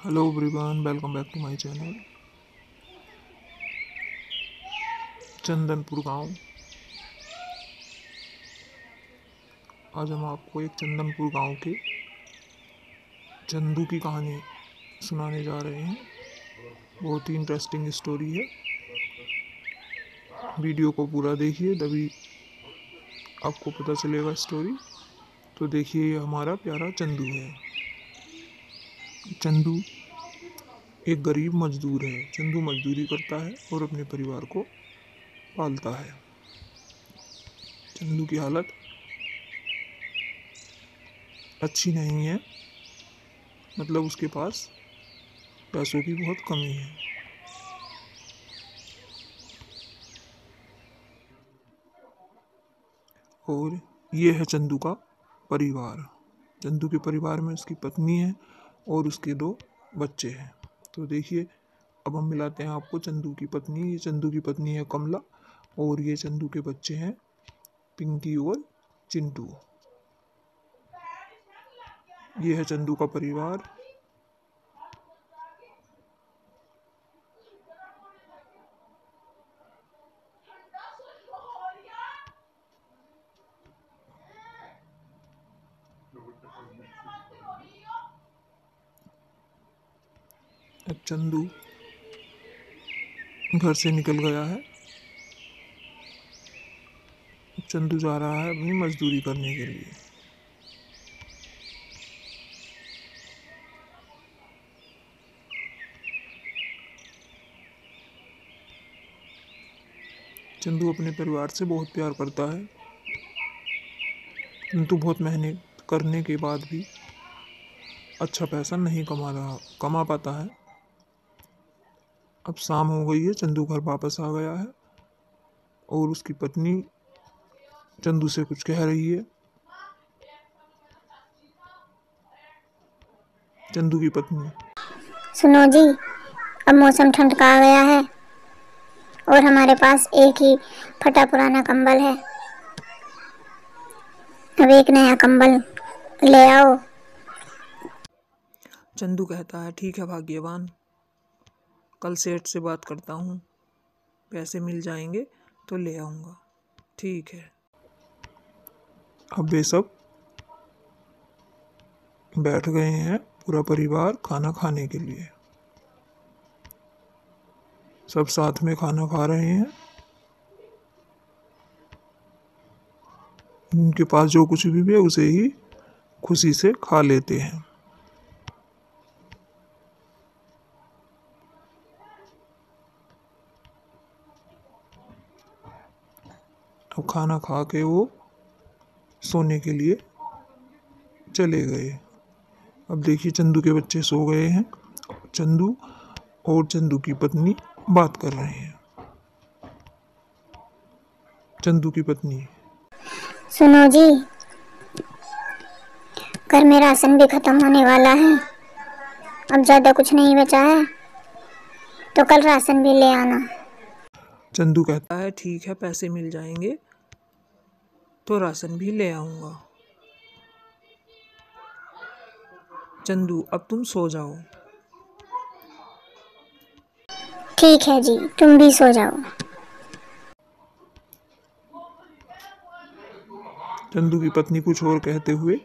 Hello everyone, welcome back to my channel. Chandanpur गांव। आज हम आपको एक चंदनपुर गांव के चंदू की कहानी सुनाने जा रहे हैं। बहुत ही इंटरेस्टिंग स्टोरी है। वीडियो को पूरा देखिए, तभी आपको पता चलेगा स्टोरी। तो देखिए, ये हमारा प्यारा चंदू है। चंदू एक गरीब मजदूर है। चंदू मजदूरी करता है और अपने परिवार को पालता है। चंदू की हालत अच्छी नहीं है, मतलब उसके पास पैसों की बहुत कमी है। और ये है चंदू का परिवार। चंदू के परिवार में उसकी पत्नी है और उसके 2 बच्चे हैं। तो देखिए, अब हम मिलाते हैं आपको चंदू की पत्नी। ये चंदू की पत्नी है कमला और ये चंदू के बच्चे हैं पिंकी और चिंटू। ये है चंदू का परिवार। अब चंदू घर से निकल गया है। चंदू जा रहा है अपनी मजदूरी करने के लिए। चंदू अपने परिवार से बहुत प्यार करता है, किंतु बहुत मेहनत करने के बाद भी अच्छा पैसा नहीं कमा पाता है। अब शाम हो गई है, चंदू घर वापस आ गया है और उसकी पत्नी चंदू से कुछ कह रही है। चंदू की पत्नी: सुनो जी, अब मौसम ठंड का आ गया है और हमारे पास एक ही फटा पुराना कंबल है। अब एक नया कंबल ले आओ। चंदू कहता है, ठीक है भाग्यवान, कल सेठ से बात करता हूँ, पैसे मिल जाएंगे तो ले आऊँगा। ठीक है। अब वे सब बैठ गए हैं, पूरा परिवार खाना खाने के लिए। सब साथ में खाना खा रहे हैं। उनके पास जो कुछ भी है उसे ही खुशी से खा लेते हैं। अब खाना खा के वो सोने के लिए चले गए। अब देखिए, चंदू के बच्चे सो गए हैं। चंदू और चंदू की पत्नी बात कर रहे हैं। चंदू की पत्नी: सुनो जी, घर में राशन भी खत्म होने वाला है। अब ज्यादा कुछ नहीं बचा है, तो कल राशन भी ले आना। चंदू कहता है, ठीक है, पैसे मिल जाएंगे तो राशन भी ले आऊँगा। चंदू, अब तुम सो जाओ। ठीक है जी, तुम भी सो जाओ। चंदू की पत्नी कुछ और कहते हुए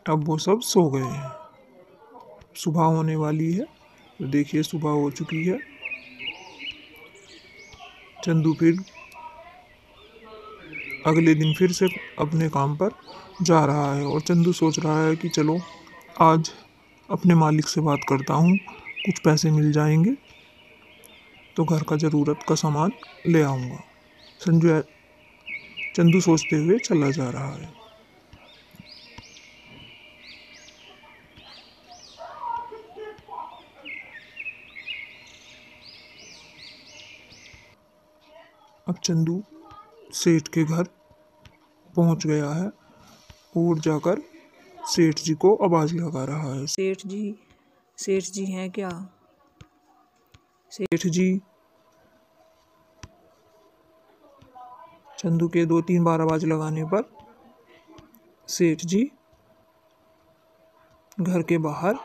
अब वो सब सो गए हैं। सुबह होने वाली है, तो देखिए सुबह हो चुकी है। चंदू फिर अगले दिन फिर से अपने काम पर जा रहा है और चंदू सोच रहा है कि चलो आज अपने मालिक से बात करता हूँ, कुछ पैसे मिल जाएंगे तो घर का ज़रूरत का सामान ले आऊँगा। चंदू सोचते हुए चला जा रहा है। अब चंदू सेठ के घर पहुंच गया है और जाकर सेठ जी को आवाज लगा रहा है। सेठ जी हैं क्या? सेठ जी, चंदू के 2-3 बार आवाज लगाने पर सेठ जी घर के बाहर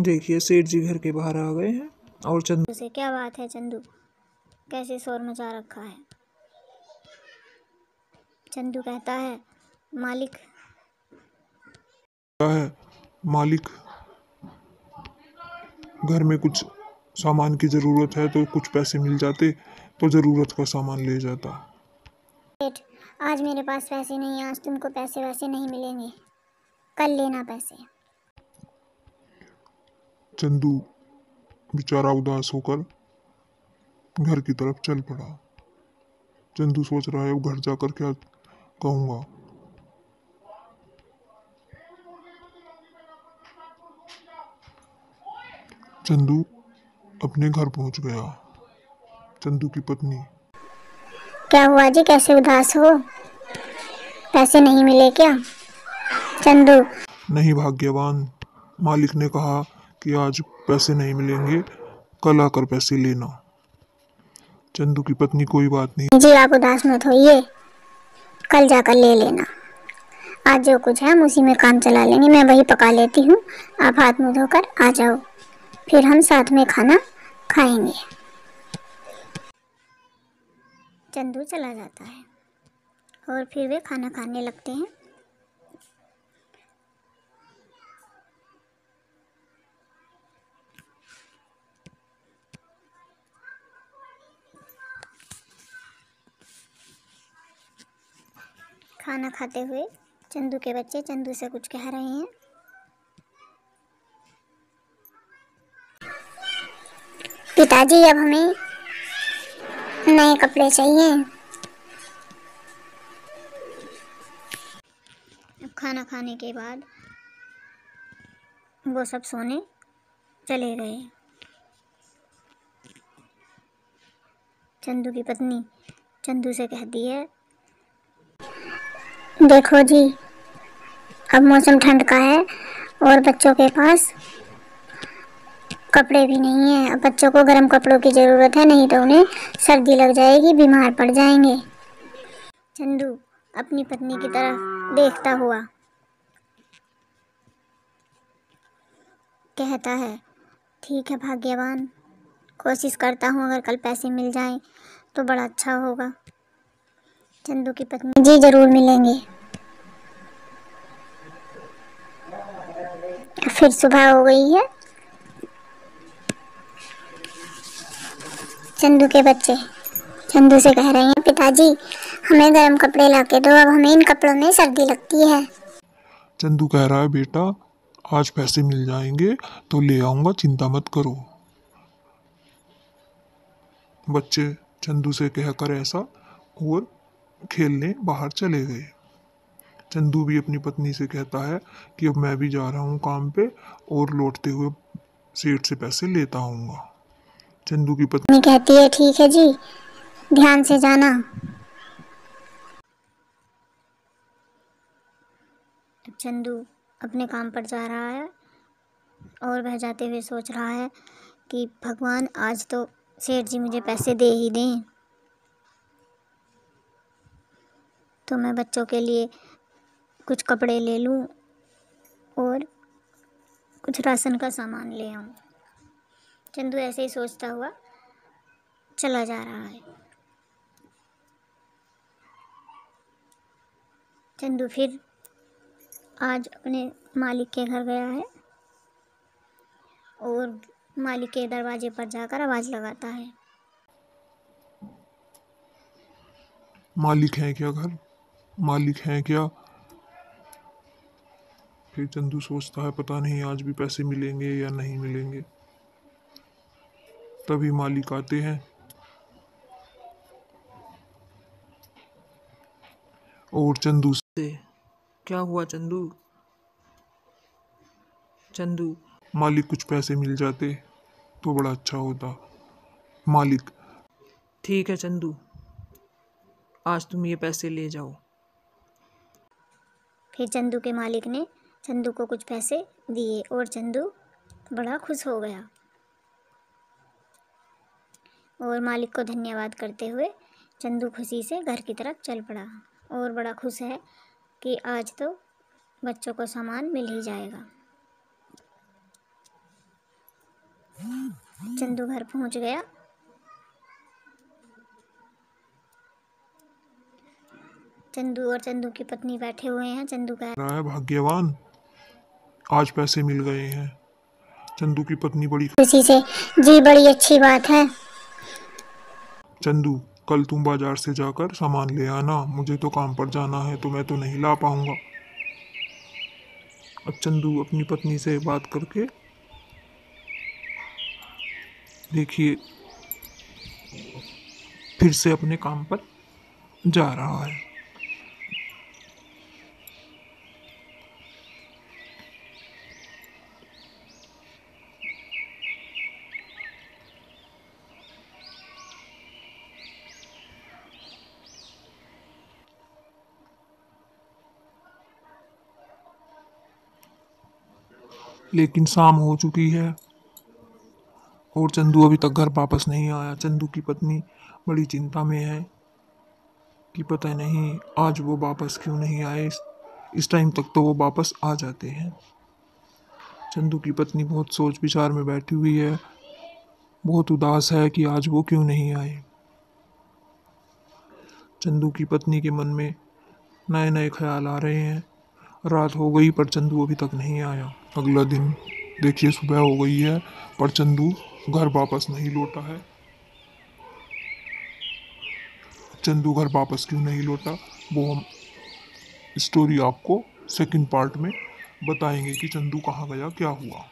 देखिए, सेठ जी घर के बाहर आ गए हैं और चंदू से क्या बात है चंदू, कैसे शोर मचा रखा है। चंदू कहता है मालिक क्या है मालिक, घर में कुछ सामान की ज़रूरत है तो कुछ पैसे मिल जाते तो ज़रूरत का सामान ले जाता। सेठ, आज मेरे पास पैसे नहीं, आज तुमको पैसे वैसे नहीं मिलेंगे, कल लेना पैसे। चंदू बेचारा उदास होकर घर की तरफ चल पड़ा। चंदू सोच रहा है वो घर जाकर क्या कहूँगा। चंदू अपने घर पहुंच गया। चंदू की पत्नी, क्या हुआ जी, कैसे उदास हो, पैसे नहीं मिले क्या? चंदू, नहीं भाग्यवान, मालिक ने कहा कि आज पैसे नहीं मिलेंगे, कल आकर पैसे लेना। चंदू की पत्नी, कोई बात नहीं जी आप उदास मत होइए, कल जाकर ले लेना, आज जो कुछ है हम उसी में काम चला लेंगे, मैं वही पका लेती हूँ, आप हाथ मुंह धोकर आ जाओ, फिर हम साथ में खाना खाएंगे। चंदू चला जाता है और फिर वे खाना खाने लगते हैं। खाना खाते हुए चंदू के बच्चे चंदू से कुछ कह रहे हैं। पिताजी, अब हमें नए कपड़े चाहिए। अब खाना खाने के बाद वो सब सोने चले गए। चंदू की पत्नी चंदू से कहती है, देखो जी, अब मौसम ठंड का है और बच्चों के पास कपड़े भी नहीं है, अब बच्चों को गर्म कपड़ों की ज़रूरत है, नहीं तो उन्हें सर्दी लग जाएगी, बीमार पड़ जाएंगे। चंदू अपनी पत्नी की तरफ देखता हुआ कहता है, ठीक है भाग्यवान, कोशिश करता हूँ अगर कल पैसे मिल जाएं तो बड़ा अच्छा होगा। चंदू की पत्नी, जी जरूर मिलेंगे। फिर सुबह हो गई है। चंदू के बच्चे चंदू से कह रहे हैं, पिताजी हमें गर्म कपड़े लाके दो, अब हमें इन कपड़ों में सर्दी लगती है। चंदू कह रहा है, बेटा आज पैसे मिल जाएंगे तो ले आऊंगा, चिंता मत करो। बच्चे चंदू से कहकर ऐसा और खेलने बाहर चले गए। चंदू भी अपनी पत्नी से कहता है कि अब मैं भी जा रहा हूँ काम पे और लौटते हुए सेठ से पैसे लेता आऊंगा। चंदू की पत्नी कहती है, ठीक है जी, ध्यान से जाना। चंदू अपने काम पर जा रहा है और वह जाते हुए सोच रहा है कि भगवान आज तो सेठ जी मुझे पैसे दे ही दें, तो मैं बच्चों के लिए कुछ कपड़े ले लूं और कुछ राशन का सामान ले आऊं। चंदू ऐसे ही सोचता हुआ चला जा रहा है। चंदू फिर आज अपने मालिक के घर गया है और मालिक के दरवाजे पर जाकर आवाज़ लगाता है। मालिक हैं क्या घर, मालिक हैं क्या। फिर चंदू सोचता है पता नहीं आज भी पैसे मिलेंगे या नहीं मिलेंगे। तभी मालिक आते हैं और चंदू से, क्या हुआ चंदू। चंदू, मालिक कुछ पैसे मिल जाते तो बड़ा अच्छा होता। मालिक, ठीक है चंदू, आज तुम ये पैसे ले जाओ। फिर चंदू के मालिक ने चंदू को कुछ पैसे दिए और चंदू बड़ा खुश हो गया। और मालिक को धन्यवाद करते हुए चंदू खुशी से घर की तरफ चल पड़ा और बड़ा खुश है कि आज तो बच्चों को सामान मिल ही जाएगा। चंदू घर पहुंच गया। चंदू और चंदू की पत्नी बैठे हुए हैं। चंदू कह रहा है, भाग्यवान, आज पैसे मिल गए हैं। चंदू की पत्नी बड़ी खुशी से, जी बड़ी अच्छी बात है। चंदू, कल तुम बाजार से जाकर सामान ले आना, मुझे तो काम पर जाना है तो मैं तो नहीं ला पाऊंगा। अब चंदू अपनी पत्नी से बात करके देखिए फिर से अपने काम पर जा रहा है। लेकिन शाम हो चुकी है और चंदू अभी तक घर वापस नहीं आया। चंदू की पत्नी बड़ी चिंता में है कि पता नहीं आज वो वापस क्यों नहीं आए। इस टाइम तक तो वो वापस आ जाते हैं। चंदू की पत्नी बहुत सोच विचार में बैठी हुई है, बहुत उदास है कि आज वो क्यों नहीं आए। चंदू की पत्नी के मन में नए नए ख्याल आ रहे हैं। रात हो गई पर चंदू अभी तक नहीं आया। अगला दिन देखिए सुबह हो गई है पर चंदू घर वापस नहीं लौटा है। चंदू घर वापस क्यों नहीं लौटा वो हम स्टोरी आपको सेकंड पार्ट में बताएंगे कि चंदू कहाँ गया, क्या हुआ।